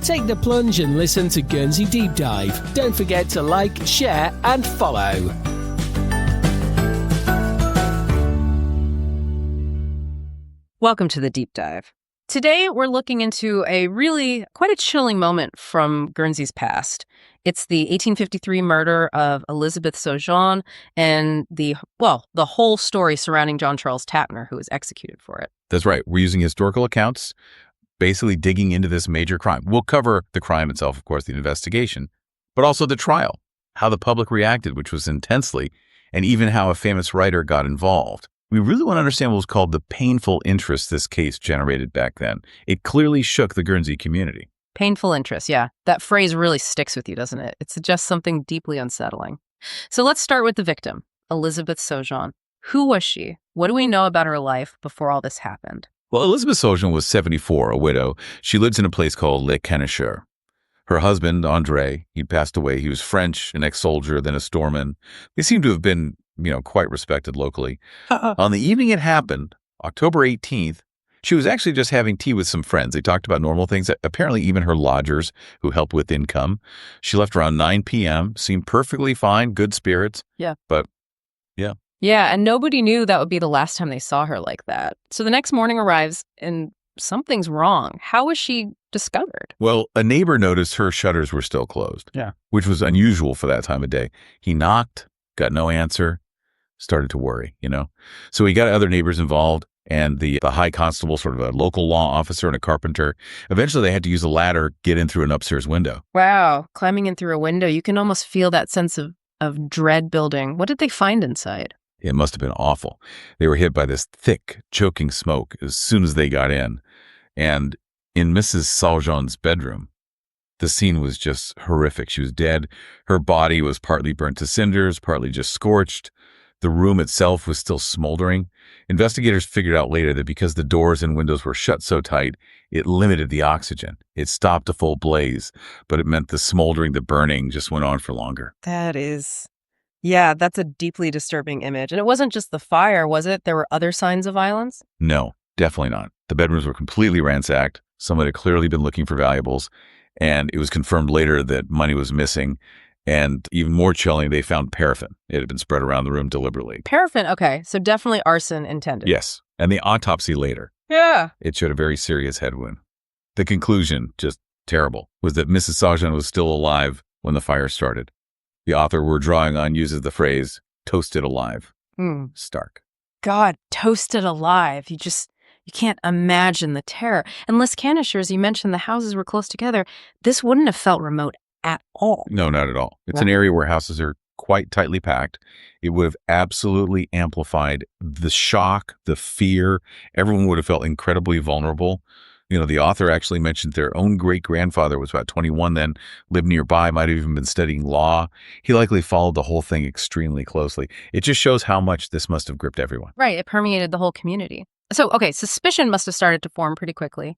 Take the plunge and listen to Guernsey Deep Dive. Don't forget to like, share, and follow. Welcome to the Deep Dive. Today, we're looking into quite a chilling moment from Guernsey's past. It's the 1853 murder of Elizabeth Sojourn and the whole story surrounding John Charles Tapner, who was executed for it. That's right. We're using historical accounts, basically digging into this major crime. We'll cover the crime itself, of course, the investigation, but also the trial, how the public reacted, which was intensely, and even how a famous writer got involved. We really want to understand what was called the painful interest this case generated back then. It clearly shook the Guernsey community. Painful interest, yeah. That phrase really sticks with you, doesn't it? It suggests something deeply unsettling. So let's start with the victim, Elizabeth Sojourn. Who was she? What do we know about her life before all this happened? Well, Elizabeth Sojourn was 74, a widow. She lives in a place called Les Canicheurs. Her husband, André, he'd passed away. He was French, an ex-soldier, then a storeman. They seem to have been quite respected locally. On the evening it happened, October 18th, she was actually just having tea with some friends. They talked about normal things, apparently even her lodgers who helped with income. She left around 9 p.m., seemed perfectly fine, good spirits. Yeah. But, yeah. Yeah, and nobody knew that would be the last time they saw her like that. So the next morning arrives and something's wrong. How was she discovered? Well, a neighbor noticed her shutters were still closed, which was unusual for that time of day. He knocked, got no answer. Started to worry, So he got other neighbors involved, and the high constable, sort of a local law officer and a carpenter. Eventually, they had to use a ladder, get in through an upstairs window. Wow. Climbing in through a window, you can almost feel that sense of dread building. What did they find inside? It must have been awful. They were hit by this thick, choking smoke as soon as they got in. And in Mrs. Sojourn's bedroom, the scene was just horrific. She was dead. Her body was partly burnt to cinders, partly just scorched. The room itself was still smoldering. Investigators figured out later that because the doors and windows were shut so tight, it limited the oxygen. It stopped a full blaze, but it meant the smoldering, the burning just went on for longer. That's a deeply disturbing image. And it wasn't just the fire, was it? There were other signs of violence? No, definitely not. The bedrooms were completely ransacked. Someone had clearly been looking for valuables, and it was confirmed later that money was missing. And even more chilling, they found paraffin. It had been spread around the room deliberately. Paraffin, okay. So definitely arson intended. Yes. And the autopsy later. Yeah. It showed a very serious head wound. The conclusion, just terrible, was that Mrs. Sojourn was still alive when the fire started. The author we're drawing on uses the phrase, toasted alive. Stark. God, toasted alive. You can't imagine the terror. And Les Canicheurs, you mentioned the houses were close together. This wouldn't have felt remote at all. No, not at all. It's an area where houses are quite tightly packed. It would have absolutely amplified the shock, the fear. Everyone would have felt incredibly vulnerable. The author actually mentioned their own great-grandfather was about 21 then, lived nearby, might have even been studying law. He likely followed the whole thing extremely closely. It just shows how much this must have gripped everyone. Right. It permeated the whole community. So, okay, suspicion must have started to form pretty quickly.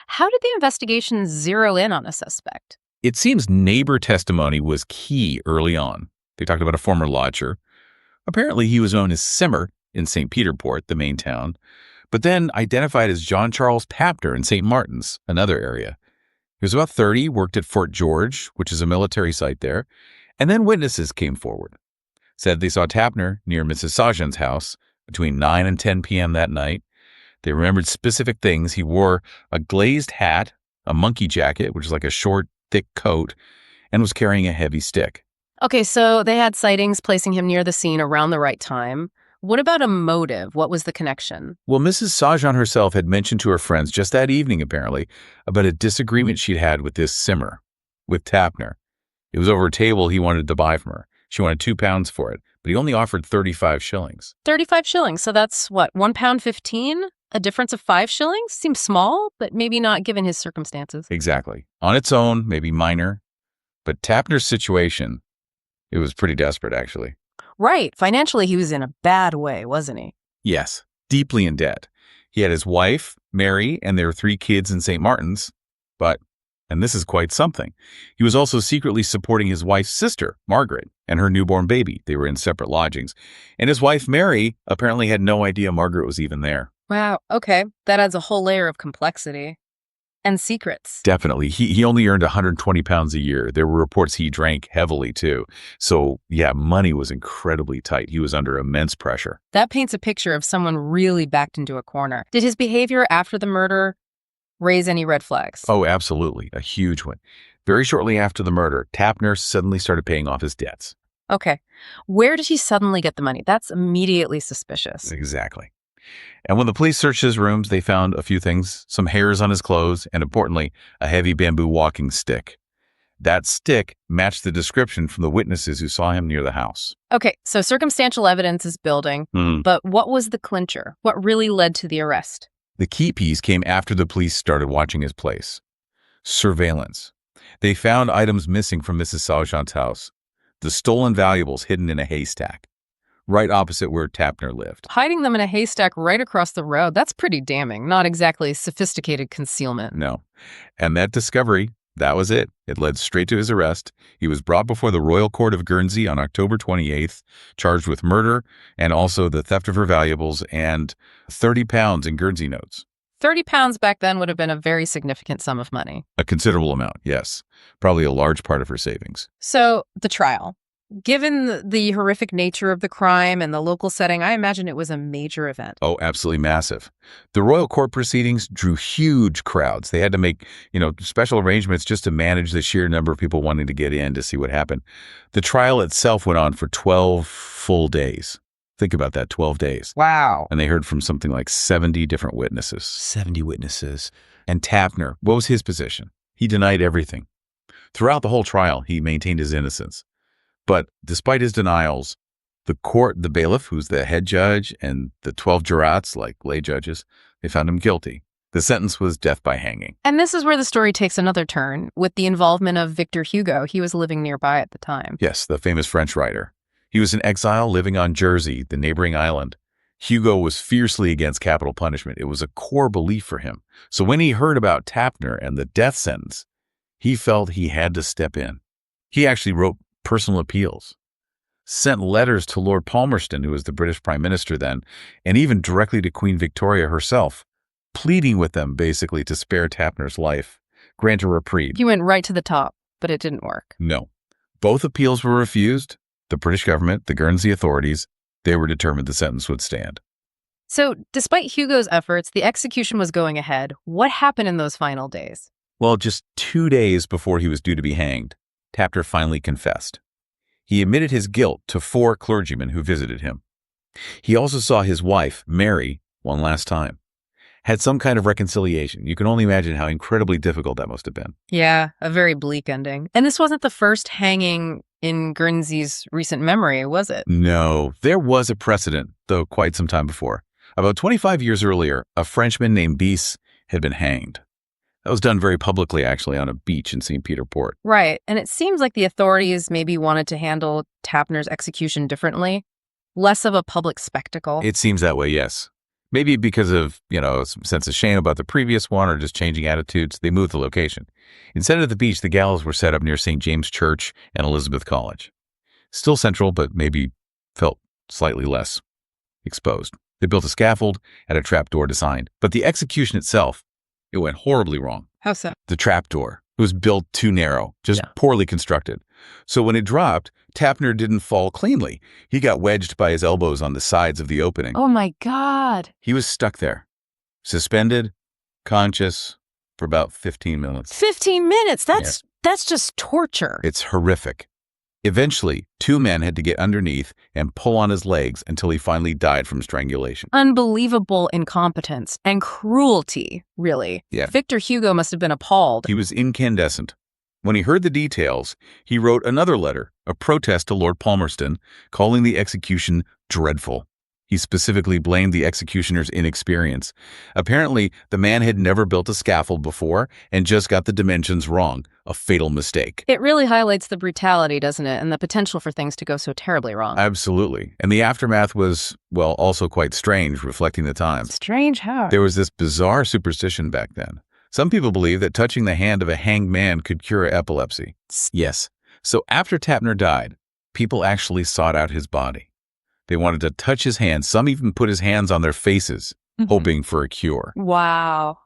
How did the investigation zero in on a suspect? It seems neighbor testimony was key early on. They talked about a former lodger. Apparently, he was known as Simmer in St. Peterport, the main town, but then identified as John Charles Tapner in St. Martin's, another area. He was about 30, worked at Fort George, which is a military site there, and then witnesses came forward. Said they saw Tapner near Mrs. Sojourn's house between 9 and 10 p.m. that night. They remembered specific things. He wore a glazed hat, a monkey jacket, which is like a short, thick coat, and was carrying a heavy stick. Okay, so they had sightings placing him near the scene around the right time. What about a motive? What was the connection? Well, Mrs. Sojourn herself had mentioned to her friends just that evening, apparently, about a disagreement she'd had with this Simmer, with Tapner. It was over a table he wanted to buy from her. She wanted £2 for it, but he only offered 35 shillings. 35 shillings. So that's what, £1.15? A difference of 5 shillings? Seems small, but maybe not given his circumstances. Exactly. On its own, maybe minor. But Tapner's situation, it was pretty desperate, actually. Right. Financially, he was in a bad way, wasn't he? Yes, deeply in debt. He had his wife, Mary, and their 3 kids in St. Martin's. But, and this is quite something, he was also secretly supporting his wife's sister, Margaret, and her newborn baby. They were in separate lodgings. And his wife, Mary, apparently had no idea Margaret was even there. Wow. Okay. That adds a whole layer of complexity. And secrets. Definitely. He only earned 120 pounds a year. There were reports he drank heavily, too. So, yeah, money was incredibly tight. He was under immense pressure. That paints a picture of someone really backed into a corner. Did his behavior after the murder raise any red flags? Oh, absolutely. A huge one. Very shortly after the murder, Tapner suddenly started paying off his debts. Okay. Where did he suddenly get the money? That's immediately suspicious. Exactly. And when the police searched his rooms, they found a few things, some hairs on his clothes, and importantly, a heavy bamboo walking stick. That stick matched the description from the witnesses who saw him near the house. Okay, so circumstantial evidence is building, but what was the clincher? What really led to the arrest? The key piece came after the police started watching his place. Surveillance. They found items missing from Mrs. Sojourn's house. The stolen valuables hidden in a haystack, right opposite where Tapner lived. Hiding them in a haystack right across the road, that's pretty damning. Not exactly sophisticated concealment. No. And that discovery, that was it. It led straight to his arrest. He was brought before the Royal Court of Guernsey on October 28th, charged with murder and also the theft of her valuables and 30 pounds in Guernsey notes. 30 pounds back then would have been a very significant sum of money. A considerable amount, yes. Probably a large part of her savings. So, the trial. Given the horrific nature of the crime and the local setting, I imagine it was a major event. Oh, absolutely massive. The royal court proceedings drew huge crowds. They had to make, special arrangements just to manage the sheer number of people wanting to get in to see what happened. The trial itself went on for 12 full days. Think about that, 12 days. Wow. And they heard from something like 70 different witnesses. 70 witnesses. And Tapner, what was his position? He denied everything. Throughout the whole trial, he maintained his innocence. But despite his denials, the court, the bailiff, who's the head judge, and the 12 jurats, like lay judges, they found him guilty. The sentence was death by hanging. And this is where the story takes another turn, with the involvement of Victor Hugo. He was living nearby at the time. Yes, the famous French writer. He was in exile living on Jersey, the neighboring island. Hugo was fiercely against capital punishment. It was a core belief for him. So when he heard about Tapner and the death sentence, he felt he had to step in. He actually wrote personal appeals, sent letters to Lord Palmerston, who was the British Prime Minister then, and even directly to Queen Victoria herself, pleading with them basically to spare Tapner's life, grant a reprieve. He went right to the top, but it didn't work. No. Both appeals were refused. The British government, the Guernsey authorities, they were determined the sentence would stand. So, despite Hugo's efforts, the execution was going ahead. What happened in those final days? Well, just 2 days before he was due to be hanged, Tapner finally confessed. He admitted his guilt to 4 clergymen who visited him. He also saw his wife, Mary, one last time. Had some kind of reconciliation. You can only imagine how incredibly difficult that must have been. Yeah, a very bleak ending. And this wasn't the first hanging in Guernsey's recent memory, was it? No, there was a precedent, though quite some time before. About 25 years earlier, a Frenchman named Bice had been hanged. That was done very publicly, actually, on a beach in St. Peter Port. Right. And it seems like the authorities maybe wanted to handle Tapner's execution differently, less of a public spectacle. It seems that way, yes. Maybe because of, some sense of shame about the previous one or just changing attitudes, they moved the location. Instead of the beach, the gallows were set up near St. James Church and Elizabeth College. Still central, but maybe felt slightly less exposed. They built a scaffold and a trapdoor designed. But the execution itself, it went horribly wrong. How so? The trapdoor was built too narrow, just poorly constructed. So when it dropped, Tapner didn't fall cleanly. He got wedged by his elbows on the sides of the opening. Oh my God. He was stuck there, suspended, conscious, for about 15 minutes. 15 minutes? That's just torture. It's horrific. Eventually, 2 men had to get underneath and pull on his legs until he finally died from strangulation. Unbelievable incompetence and cruelty, really. Yeah. Victor Hugo must have been appalled. He was incandescent. When he heard the details, he wrote another letter, a protest to Lord Palmerston, calling the execution dreadful. He specifically blamed the executioner's inexperience. Apparently, the man had never built a scaffold before and just got the dimensions wrong, a fatal mistake. It really highlights the brutality, doesn't it, and the potential for things to go so terribly wrong. Absolutely. And the aftermath was, also quite strange, reflecting the times. Strange how? There was this bizarre superstition back then. Some people believe that touching the hand of a hanged man could cure epilepsy. Yes. So after Tapner died, people actually sought out his body. They wanted to touch his hands. Some even put his hands on their faces, hoping for a cure. Wow.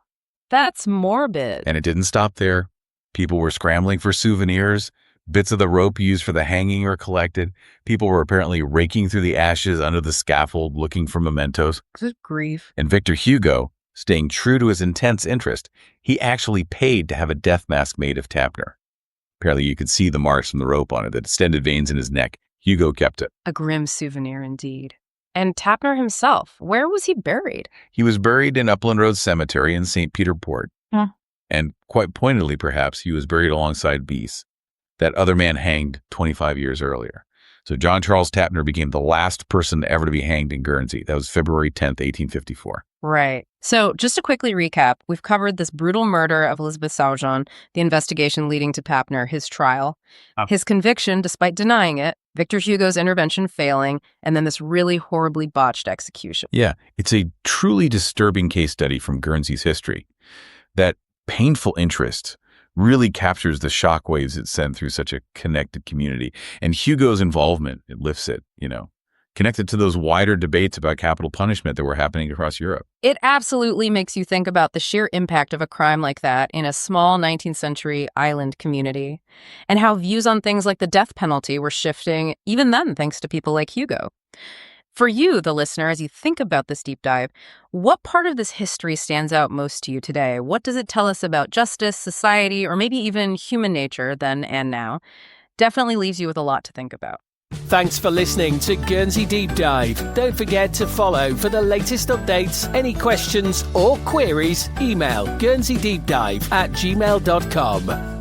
That's morbid. And it didn't stop there. People were scrambling for souvenirs. Bits of the rope used for the hanging were collected. People were apparently raking through the ashes under the scaffold looking for mementos. Good grief. And Victor Hugo, staying true to his intense interest, he actually paid to have a death mask made of Tapner. Apparently you could see the marks from the rope on it, the distended veins in his neck. Hugo kept it. A grim souvenir indeed. And Tapner himself, where was he buried? He was buried in Upland Road Cemetery in St. Peter Port. And quite pointedly, perhaps, he was buried alongside Beese, that other man hanged 25 years earlier. So John Charles Tapner became the last person ever to be hanged in Guernsey. That was February 10th, 1854. Right. So just to quickly recap, we've covered this brutal murder of Elizabeth Sojourn, the investigation leading to Tapner, his trial, his conviction despite denying it, Victor Hugo's intervention failing, and then this really horribly botched execution. Yeah, it's a truly disturbing case study from Guernsey's history. That painful interest really captures the shockwaves it sent through such a connected community. And Hugo's involvement, it lifts it, connected to those wider debates about capital punishment that were happening across Europe. It absolutely makes you think about the sheer impact of a crime like that in a small 19th century island community, and how views on things like the death penalty were shifting even then thanks to people like Hugo. For you, the listener, as you think about this deep dive, what part of this history stands out most to you today? What does it tell us about justice, society, or maybe even human nature then and now? Definitely leaves you with a lot to think about. Thanks for listening to Guernsey Deep Dive. Don't forget to follow for the latest updates. Any questions or queries, email guernseydeepdive@gmail.com.